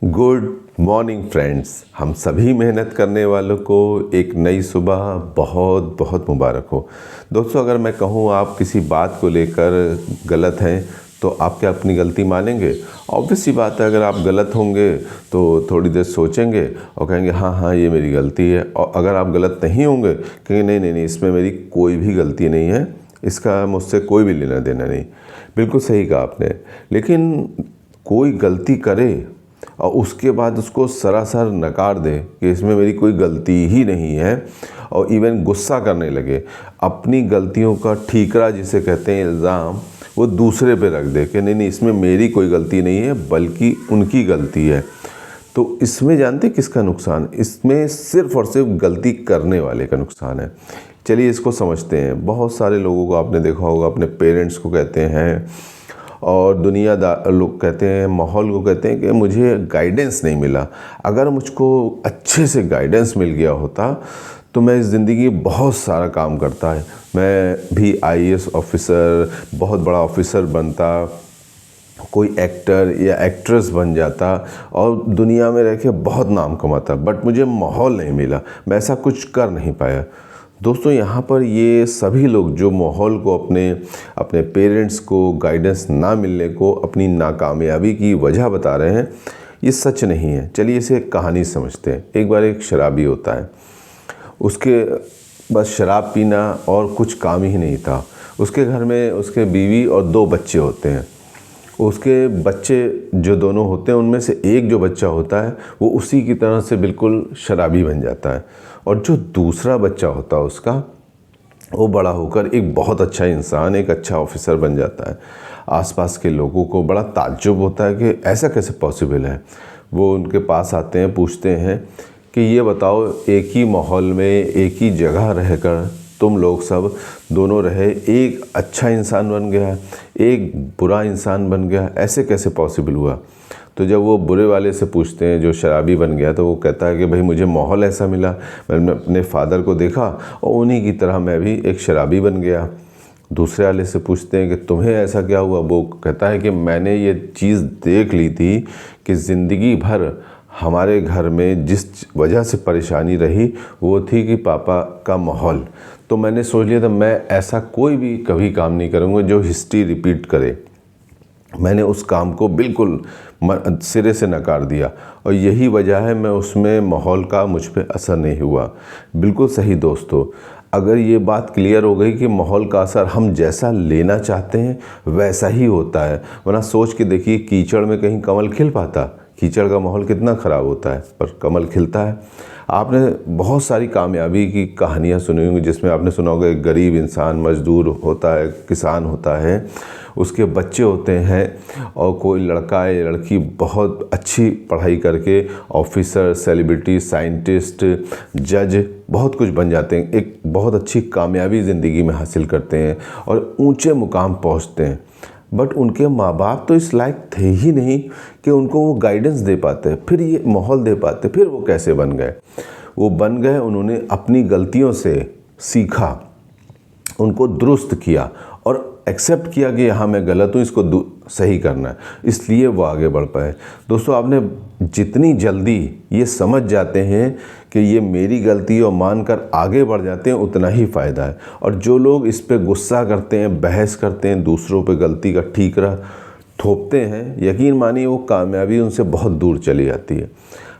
Good morning friends. हम सभी मेहनत करने वालों को एक नई सुबह बहुत बहुत मुबारक हो। दोस्तों, अगर मैं कहूँ आप किसी बात को लेकर गलत हैं तो आप क्या अपनी गलती मानेंगे? ऑब्वियस सी बात है, अगर आप गलत होंगे तो थोड़ी देर सोचेंगे और कहेंगे हाँ हाँ ये मेरी गलती है। और अगर आप गलत नहीं होंगे कहेंगे नहीं नहीं नहीं, इसमें मेरी कोई भी गलती नहीं है, इसका मुझसे कोई भी लेना देना नहीं। बिल्कुल सही कहा आपने। लेकिन कोई गलती करे और उसके बाद उसको सरासर नकार दे कि इसमें मेरी कोई गलती ही नहीं है, और इवन गुस्सा करने लगे, अपनी गलतियों का ठीकरा जिसे कहते हैं इल्ज़ाम, वो दूसरे पे रख दे कि नहीं नहीं इसमें मेरी कोई गलती नहीं है बल्कि उनकी गलती है। तो इसमें जानते किसका नुकसान? इसमें सिर्फ़ और सिर्फ गलती करने वाले का नुकसान है। चलिए इसको समझते हैं। बहुत सारे लोगों को आपने देखा होगा, अपने पेरेंट्स को कहते हैं और दुनियादार लोग कहते हैं, माहौल को कहते हैं कि मुझे गाइडेंस नहीं मिला। अगर मुझको अच्छे से गाइडेंस मिल गया होता तो मैं इस ज़िंदगी बहुत सारा काम करता है, मैं भी आईएएस ऑफिसर, बहुत बड़ा ऑफिसर बनता, कोई एक्टर या एक्ट्रेस बन जाता और दुनिया में रह के बहुत नाम कमाता। बट मुझे माहौल नहीं मिला, मैं ऐसा कुछ कर नहीं पाया। दोस्तों, यहाँ पर ये सभी लोग जो माहौल को अपने पेरेंट्स को गाइडेंस ना मिलने को अपनी नाकामयाबी की वजह बता रहे हैं, ये सच नहीं है। चलिए इसे एक कहानी समझते हैं। एक बार एक शराबी होता है, उसके बस शराब पीना और कुछ काम ही नहीं था। उसके घर में उसके बीवी और 2 बच्चे होते हैं। उसके बच्चे जो दोनों होते हैं उनमें से एक जो बच्चा होता है वो उसी की तरह से बिल्कुल शराबी बन जाता है, और जो दूसरा बच्चा होता है उसका, वो बड़ा होकर एक बहुत अच्छा इंसान, एक अच्छा ऑफिसर बन जाता है। आसपास के लोगों को बड़ा ताज्जुब होता है कि ऐसा कैसे पॉसिबल है। वो उनके पास आते हैं, पूछते हैं कि ये बताओ, एक ही माहौल में एक ही जगह रहकर तुम लोग सब दोनों रहे, एक अच्छा इंसान बन गया, एक बुरा इंसान बन गया, ऐसे कैसे पॉसिबल हुआ? तो जब वो बुरे वाले से पूछते हैं, जो शराबी बन गया, तो वो कहता है कि भाई मुझे माहौल ऐसा मिला, मैंने अपने फादर को देखा और उन्हीं की तरह मैं भी एक शराबी बन गया। दूसरे वाले से पूछते हैं कि तुम्हें ऐसा क्या हुआ? वो कहता है कि मैंने ये चीज़ देख ली थी कि ज़िंदगी भर हमारे घर में जिस वजह से परेशानी रही वो थी कि पापा का माहौल। तो मैंने सोच लिया था मैं ऐसा कोई भी कभी काम नहीं करूँगा जो हिस्ट्री रिपीट करे। मैंने उस काम को बिल्कुल सिरे से नकार दिया, और यही वजह है मैं उसमें माहौल का मुझ पे असर नहीं हुआ। बिल्कुल सही दोस्तों। अगर ये बात क्लियर हो गई कि माहौल का असर हम जैसा लेना चाहते हैं वैसा ही होता है, वरना सोच के देखिए, कीचड़ में कहीं कमल खिल पाता? कीचड़ का माहौल कितना ख़राब होता है, पर कमल खिलता है। आपने बहुत सारी कामयाबी की कहानियाँ सुनी होंगी जिसमें आपने सुना होगा एक गरीब इंसान, मजदूर होता है, किसान होता है, उसके बच्चे होते हैं, और कोई लड़का या लड़की बहुत अच्छी पढ़ाई करके ऑफिसर, सेलिब्रिटी, साइंटिस्ट, जज, बहुत कुछ बन जाते हैं, एक बहुत अच्छी कामयाबी ज़िंदगी में हासिल करते हैं और ऊंचे मुकाम पहुंचते हैं। बट उनके माँ बाप तो इस लायक थे ही नहीं कि उनको वो गाइडेंस दे पाते, फिर ये माहौल दे पाते। फिर वो कैसे बन गए? वो बन गए, उन्होंने अपनी गलतियों से सीखा, उनको दुरुस्त किया और एक्सेप्ट किया कि हाँ मैं गलत हूँ, इसको सही करना है, इसलिए वो आगे बढ़ पाए। दोस्तों, आपने जितनी जल्दी ये समझ जाते हैं कि ये मेरी गलती और मानकर आगे बढ़ जाते हैं, उतना ही फ़ायदा है। और जो लोग इस पे गुस्सा करते हैं, बहस करते हैं, दूसरों पे गलती का ठीकरा थोपते हैं, यकीन मानिए वो कामयाबी उनसे बहुत दूर चली जाती है।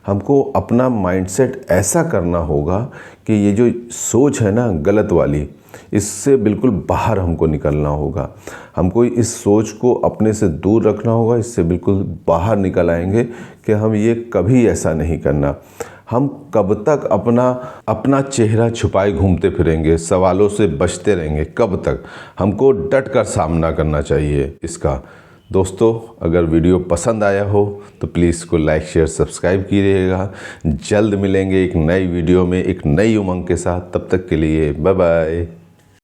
हमको अपना माइंडसेट ऐसा करना होगा कि ये जो सोच है ना गलत वाली, इससे बिल्कुल बाहर हमको निकलना होगा। हमको इस सोच को अपने से दूर रखना होगा, इससे बिल्कुल बाहर निकल आएंगे कि हम ये कभी ऐसा नहीं करना। हम कब तक अपना चेहरा छुपाए घूमते फिरेंगे, सवालों से बचते रहेंगे? कब तक? हमको डट कर सामना करना चाहिए इसका। दोस्तों, अगर वीडियो पसंद आया हो तो प्लीज़ इसको लाइक, शेयर, सब्सक्राइब कीजिएगा। जल्द मिलेंगे एक नई वीडियो में एक नई उमंग के साथ। तब तक के लिए बाय बाय।